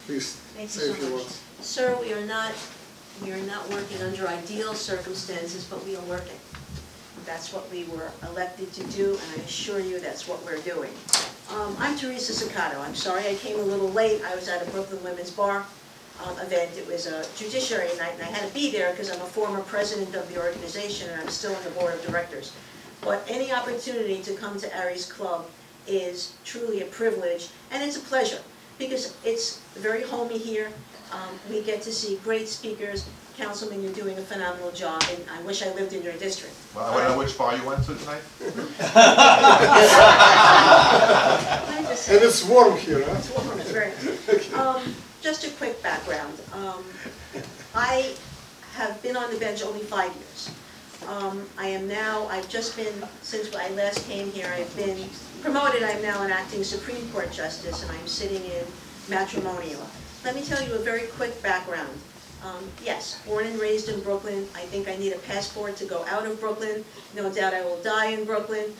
Please Thank you say so a few much. words. Sir, we are not working under ideal circumstances, but we are working. That's what we were elected to do, and I assure you that's what we're doing. I'm Theresa Ciccotto. I'm sorry I came a little late. I was at a Brooklyn Women's Bar event. It was a judiciary night, and I had to be there because I'm a former president of the organization, and I'm still on the board of directors. But any opportunity to come to Aries Club is truly a privilege, and it's a pleasure, because it's very homey here. We get to see great speakers. Councilman, you're doing a phenomenal job, and I wish I lived in your district. Well, I want to know which bar you went to tonight? And it's warm here, huh? It's warm, it's very nice. Just a quick background. I have been on the bench only 5 years. I've just been, since I last came here, I've been promoted. I'm now an acting Supreme Court Justice, and I'm sitting in matrimonial. Let me tell you a very quick background. Yes, born and raised in Brooklyn. I think I need a passport to go out of Brooklyn. No doubt I will die in Brooklyn.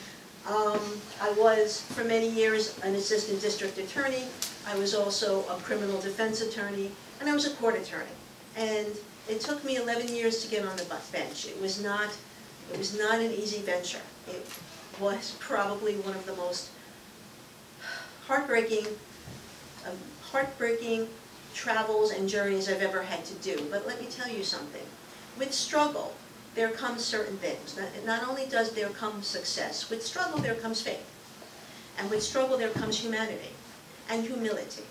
I was, for many years, an assistant district attorney. I was also a criminal defense attorney, and I was a court attorney. And it took me 11 years to get on the bench. It was not an easy venture. It was probably one of the most heartbreaking travels and journeys I've ever had to do. But let me tell you something. With struggle, there comes certain things. Not only does there come success, with struggle there comes faith. And with struggle there comes humanity and humility.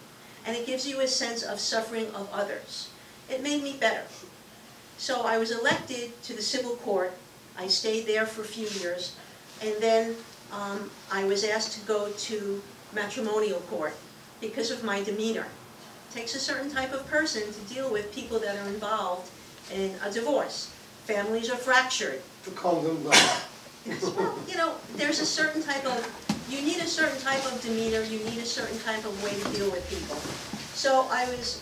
And it gives you a sense of suffering of others. It made me better. So I was elected to the civil court. I stayed there for a few years. And then I was asked to go to matrimonial court because of my demeanor. It takes a certain type of person to deal with people that are involved in a divorce. Families are fractured. To calm them down. Well, you know, there's a certain type of, you need a certain type of demeanor, you need a certain type of way to deal with people. So I was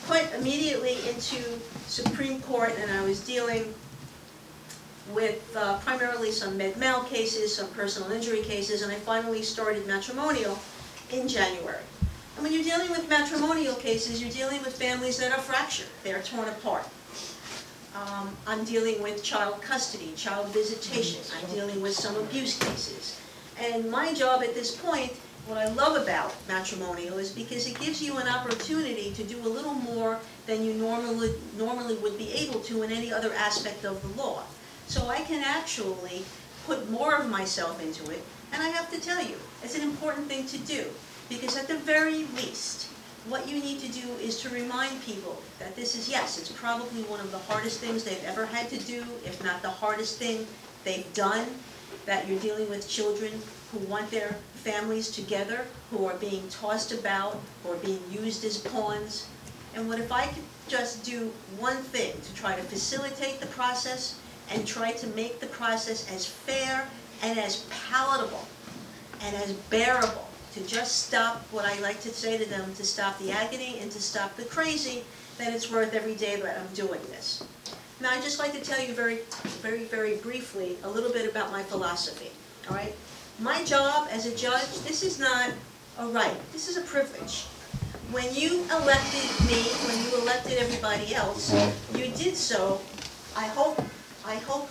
put immediately into Supreme Court, and I was dealing with primarily some med-mal cases, some personal injury cases, and I finally started matrimonial in January. And when you're dealing with matrimonial cases, you're dealing with families that are fractured, they're torn apart. I'm dealing with child custody, child visitation, I'm dealing with some abuse cases. And my job at this point, what I love about matrimonial is because it gives you an opportunity to do a little more than you normally would be able to in any other aspect of the law. So I can actually put more of myself into it, and I have to tell you, it's an important thing to do, because at the very least, what you need to do is to remind people that this is, yes, it's probably one of the hardest things they've ever had to do, if not the hardest thing they've done, that you're dealing with children who want their families together, who are being tossed about, who are being used as pawns. And what if I could just do one thing to try to facilitate the process and try to make the process as fair and as palatable and as bearable, to just stop what I like to say to them, to stop the agony and to stop the crazy, then it's worth every day that I'm doing this. Now, I'd just like to tell you very, very, very briefly a little bit about my philosophy, all right? My job as a judge, this is not a right, this is a privilege. When you elected me, when you elected everybody else, you did so, I hope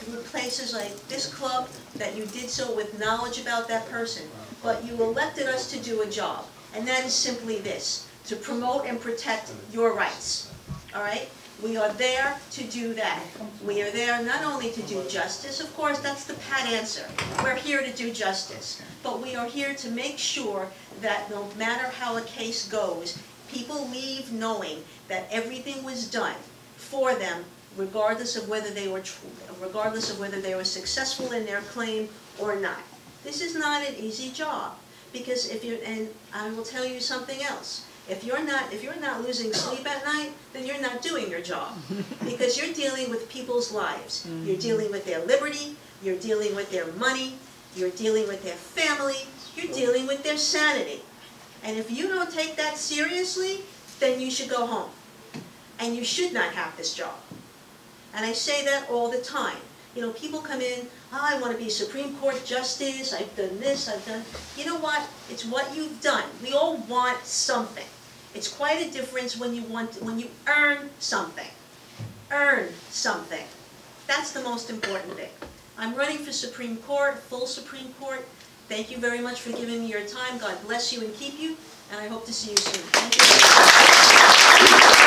with places like this club, that you did so with knowledge about that person. But you elected us to do a job, and that is simply this, to promote and protect your rights, all right? We are there to do that. We are there not only to do justice, of course, that's the pat answer. We're here to do justice. But we are here to make sure that no matter how a case goes, people leave knowing that everything was done for them, regardless of whether they were successful in their claim or not. This is not an easy job, because and I will tell you something else. If you're not losing sleep at night, then you're not doing your job, because you're dealing with people's lives. You're dealing with their liberty, you're dealing with their money, you're dealing with their family, you're dealing with their sanity. And if you don't take that seriously, then you should go home. And you should not have this job. And I say that all the time. You know, people come in, oh, I want to be Supreme Court Justice, I've done this, I've done... You know what? It's what you've done. We all want something. It's quite a difference when you earn something. Earn something. That's the most important thing. I'm running for Supreme Court, full Supreme Court. Thank you very much for giving me your time. God bless you and keep you, and I hope to see you soon. Thank you.